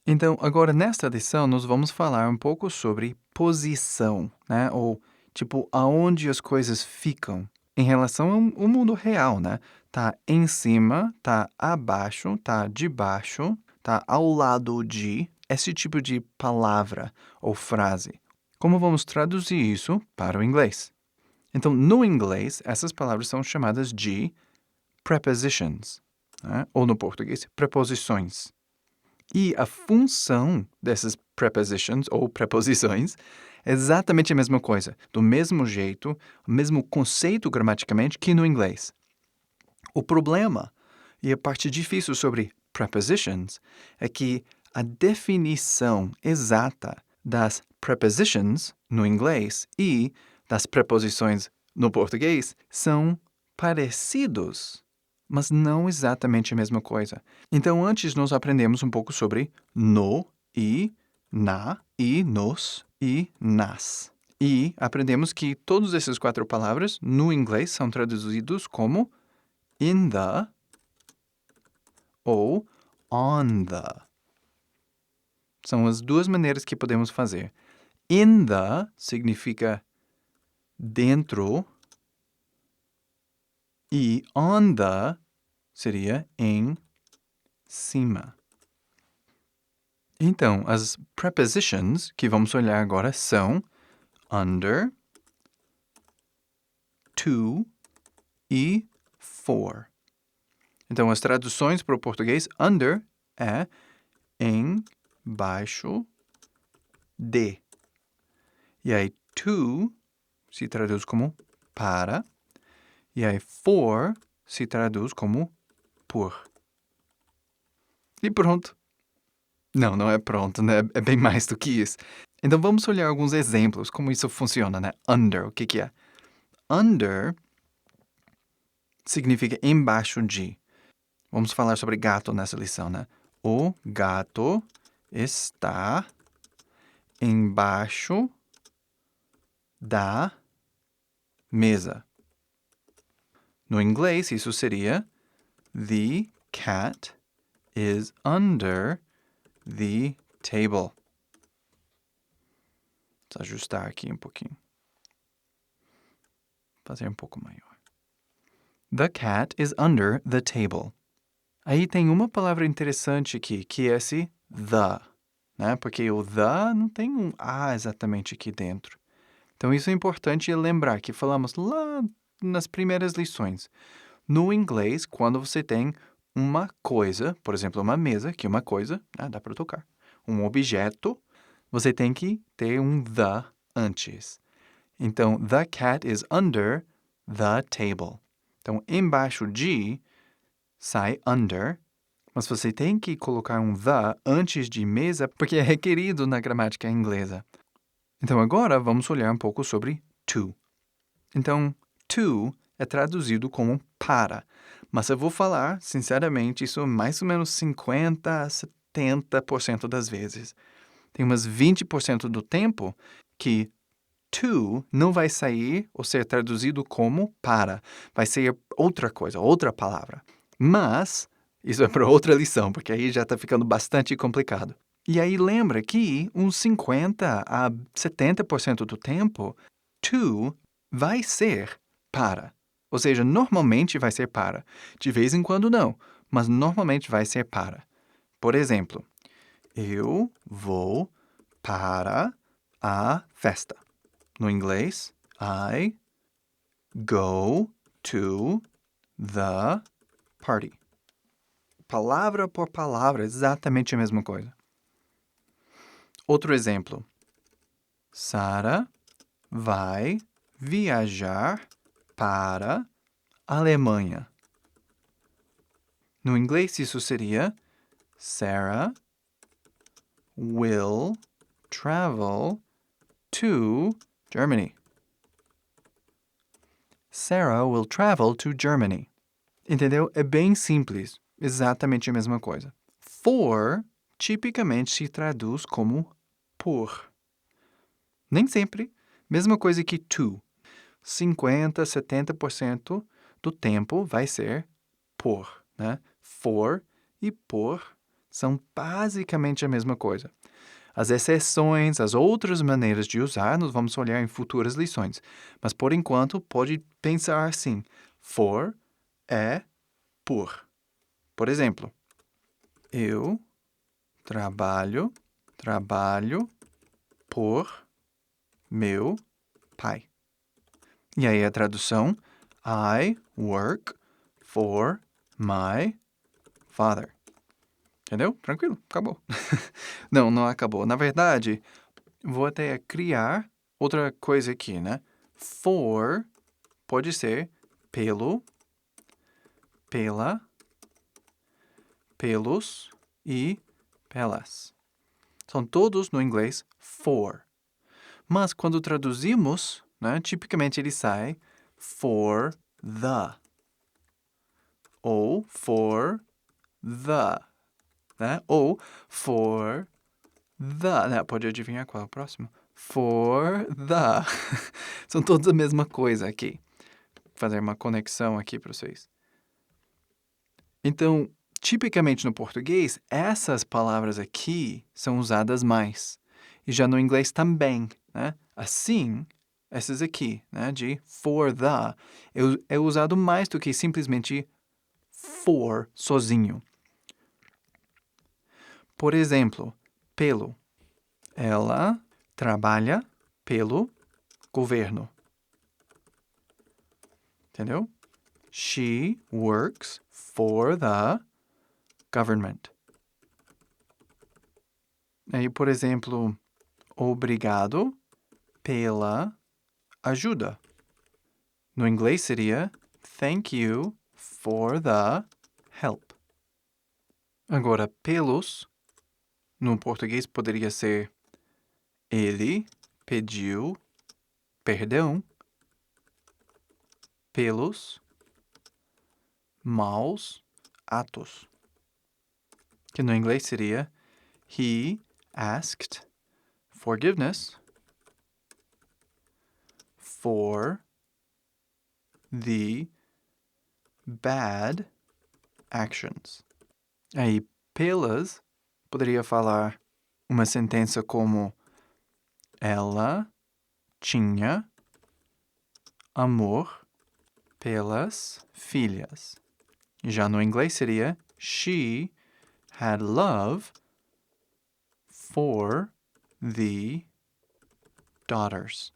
Então, agora nesta lição, nós vamos falar um pouco sobre posição, né? Ou, tipo, aonde as coisas ficam em relação ao mundo real, né? Tá em cima, tá abaixo, tá debaixo, tá ao lado de, esse tipo de palavra ou frase. Como vamos traduzir isso para o inglês? Então, no inglês, essas palavras são chamadas de prepositions, né? Ou no português, preposições. E a função dessas prepositions ou preposições é exatamente a mesma coisa, do mesmo jeito, o mesmo conceito gramaticalmente que no inglês. O problema e a parte difícil sobre prepositions é que a definição exata das prepositions no inglês e das preposições no português são parecidos, mas não exatamente a mesma coisa. Então, antes nós aprendemos um pouco sobre no e na e nos e nas. E aprendemos que todas essas quatro palavras no inglês são traduzidos como in the ou on the. São as duas maneiras que podemos fazer. In the significa dentro e on the seria em cima. Então, as prepositions que vamos olhar agora são under, to e for. Então, as traduções para o português, under é embaixo de. E aí, to se traduz como para. E aí, for se traduz como por. E pronto. Não, não é pronto, né? É bem mais do que isso. Então, vamos olhar alguns exemplos, como isso funciona, né? Under, o que que é? Under significa embaixo de. Vamos falar sobre gato nessa lição, né? O gato está embaixo da mesa. No inglês, isso seria The cat is under the table. Vou ajustar aqui um pouquinho. Fazer um pouco maior. The cat is under the table. Aí tem uma palavra interessante aqui, que é esse the, né? Porque o the não tem um A exatamente aqui dentro. Então, isso é importante lembrar, que falamos lá nas primeiras lições. No inglês, quando você tem uma coisa, por exemplo, uma mesa, que é uma coisa, né? Dá para tocar. Um objeto, você tem que ter um the antes. Então, the cat is under the table. Então, embaixo de sai under, mas você tem que colocar um the antes de mesa, porque é requerido na gramática inglesa. Então, agora vamos olhar um pouco sobre to. Então, to é traduzido como para, mas eu vou falar, sinceramente, isso mais ou menos 50% a 70% das vezes. Tem umas 20% do tempo que to não vai sair ou ser traduzido como para. Vai ser outra coisa, outra palavra. Mas isso é para outra lição, porque aí já está ficando bastante complicado. E aí lembra que uns 50% a 70% do tempo, to vai ser para. Ou seja, normalmente vai ser para. De vez em quando não, mas normalmente vai ser para. Por exemplo, eu vou para a festa. No inglês, I go to the party. Palavra por palavra, exatamente a mesma coisa. Outro exemplo. Sara vai viajar para a Alemanha. No inglês, isso seria Sarah will travel to Germany. Sarah will travel to Germany. Entendeu? É bem simples. Exatamente a mesma coisa. For, tipicamente, se traduz como por. Nem sempre. Mesma coisa que to. 50%, 70% do tempo vai ser por, né? For e por são basicamente a mesma coisa. As exceções, as outras maneiras de usar, nós vamos olhar em futuras lições. Mas, por enquanto, pode pensar assim. For é por. Por exemplo, eu trabalho por meu pai. E aí a tradução, I work for my father. Entendeu? Tranquilo, acabou. Não acabou. Na verdade, vou até criar outra coisa aqui, né? For pode ser pelo, pela, pelos e pelas. São todos no inglês for. Mas quando traduzimos, né, tipicamente ele sai for the ou for the, né? Ou for the, né? Pode adivinhar qual é o próximo? For the. São todos a mesma coisa aqui. Vou fazer uma conexão aqui para vocês. Então, tipicamente no português, essas palavras aqui são usadas mais. E já no inglês também, né? Assim, essas aqui, né? De for the, é usado mais do que simplesmente for sozinho. Por exemplo, pelo. Ela trabalha pelo governo. Entendeu? She works for the government. Aí, por exemplo, obrigado pela ajuda. No inglês seria thank you for the help. Agora, pelos, no português poderia ser ele pediu perdão pelos maus atos. Que no inglês seria he asked forgiveness for the bad actions. Aí, pelas, poderia falar uma sentença como ela tinha amor pelas filhas. Já no inglês seria she had love for the daughters.